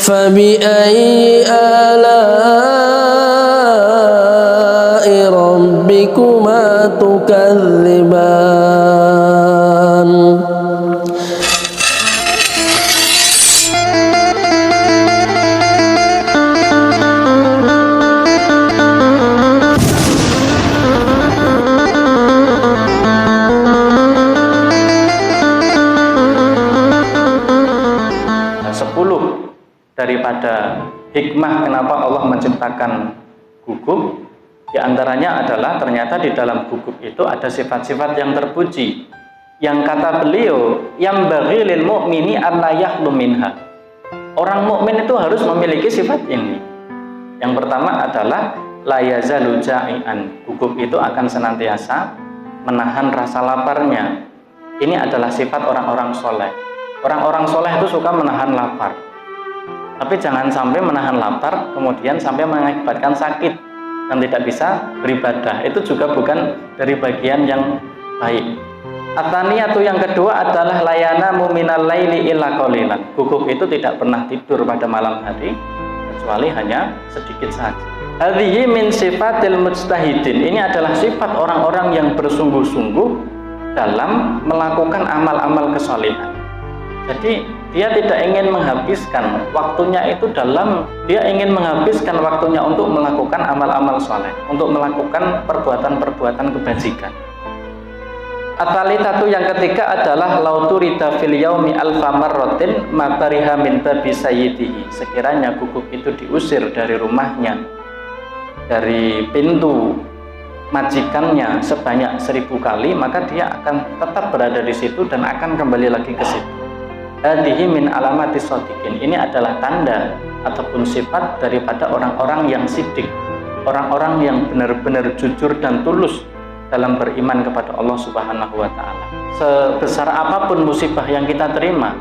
فبأي آلاء ربكما تكذبان Daripada hikmah kenapa Allah menciptakan guguk, diantaranya adalah ternyata di dalam guguk itu ada sifat-sifat yang terpuji, yang kata beliau yang bagi lil mu'mini an la yakhlu minha. Orang mukmin itu harus memiliki sifat ini. Yang pertama adalah la yazalu ja'ian. Guguk itu akan senantiasa menahan rasa laparnya. Ini adalah sifat orang-orang soleh. Orang-orang soleh itu suka menahan lapar. Tapi jangan sampai menahan lapar kemudian sampai mengakibatkan sakit dan tidak bisa beribadah. Itu juga bukan dari bagian yang baik. At-taniyatu yang kedua adalah layana muminal laili illa qalilan. Guguk itu tidak pernah tidur pada malam hari kecuali hanya sedikit saja. Hadhihi min sifatil mujtahidin. Ini adalah sifat orang-orang yang bersungguh-sungguh dalam melakukan amal-amal kesalehan. Jadi dia tidak ingin menghabiskan waktunya itu dia ingin menghabiskan waktunya untuk melakukan amal-amal soleh, untuk melakukan perbuatan-perbuatan kebajikan. At-talitatu yang ketiga adalah lauturita fil yaumi alfa marratin ma bariha min babi sayyidihi. Sekiranya guguk itu diusir dari rumahnya, dari pintu majikannya sebanyak 1000 kali, maka dia akan tetap berada di situ dan akan kembali lagi ke situ. Hadhihi min alamati shodiqin. Ini adalah tanda ataupun sifat daripada orang-orang yang sidik, orang-orang yang benar-benar jujur dan tulus dalam beriman kepada Allah Subhanahu wa Ta'ala. Sebesar apapun musibah yang kita terima,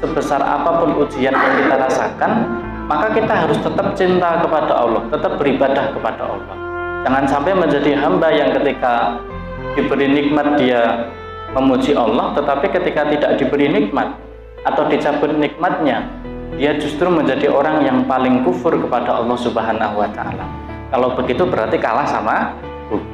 sebesar apapun ujian yang kita rasakan, maka kita harus tetap cinta kepada Allah, tetap beribadah kepada Allah. Jangan sampai menjadi hamba yang ketika diberi nikmat dia memuji Allah, tetapi ketika tidak diberi nikmat atau dicabut nikmatnya, dia justru menjadi orang yang paling kufur kepada Allah Subhanahu wa Ta'ala. Kalau begitu berarti kalah sama guguk.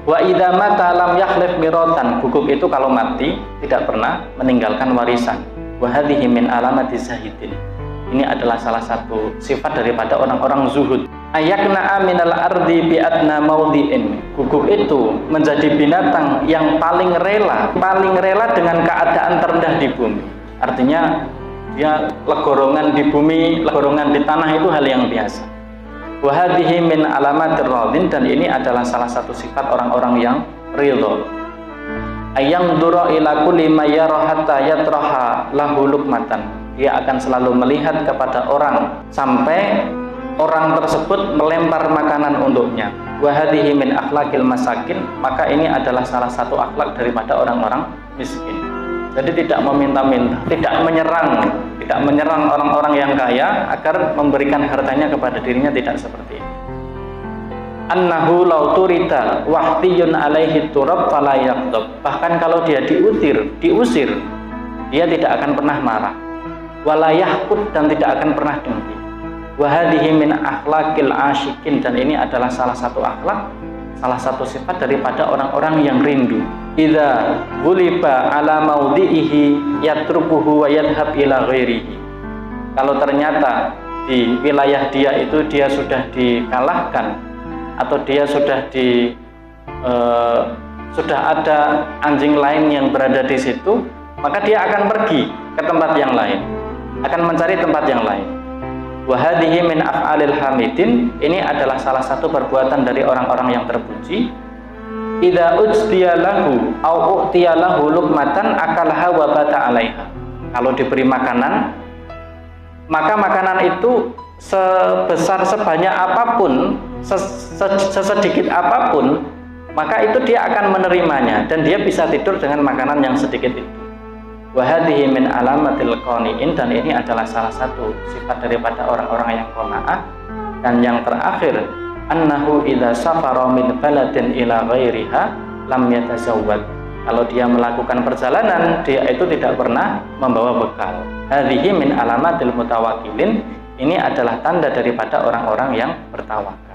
Wa idza mata lam yakhlif miratan. Guguk itu kalau mati tidak pernah meninggalkan warisan. Wa hadhihi min alamati zahidin. Ini adalah salah satu sifat daripada orang-orang zuhud. Ayakna minal ardi bi adna maudhi'in. Guguk itu menjadi binatang yang paling rela dengan keadaan terendah di bumi. Artinya dia legorongan di bumi, legorongan di tanah itu hal yang biasa. Wa hadhihi min alamatir radin, dan ini adalah salah satu sifat orang-orang yang ridho. Ayang dura ila kulli ma yara hatta yatraha lahu luqmatan. Dia akan selalu melihat kepada orang sampai orang tersebut melempar makanan untuknya. Wa hadhihi min akhlaqil masakin. Maka ini adalah salah satu akhlak daripada orang-orang miskin. Jadi tidak meminta-minta, tidak menyerang orang-orang yang kaya agar memberikan hartanya kepada dirinya, tidak seperti itu. Annahu law turita wahtiyun alaihi turab fala yaqdab. Bahkan kalau dia diusir, dia tidak akan pernah marah. Wala yahqud, dan tidak akan pernah dengki. Wa hadhihi min akhlaqil asyikin, dan ini adalah salah satu akhlak, salah satu sifat daripada orang-orang yang rindu. Idza ghuliba ala maudhihi yatrukuhu wa yadhhab ila ghairihi. Kalau ternyata di wilayah dia itu dia sudah dikalahkan atau dia sudah ada anjing lain yang berada di situ, maka dia akan pergi ke tempat yang lain, akan mencari tempat yang lain. Wa hadhihi min af'alil hamidin. Ini adalah salah satu perbuatan dari orang-orang yang terpuji. Idza ujtiya lahu au u'tiya lahu luqmatan akalaha wa bata 'alaiha. Kalau diberi makanan, maka makanan itu sebesar sebanyak apapun, sesedikit apapun, maka itu dia akan menerimanya dan dia bisa tidur dengan makanan yang sedikit itu. Wa hadhihi min alamatil qani'in, dan ini adalah salah satu sifat daripada orang-orang yang qanaah. Dan yang terakhir, annahu idza safara min baladin ila ghairiha lam yatazawwad. Kalau dia melakukan perjalanan, dia itu tidak pernah membawa bekal. Hadhihi min alamatil mutawakkilin. Ini adalah tanda daripada orang-orang yang bertawakal.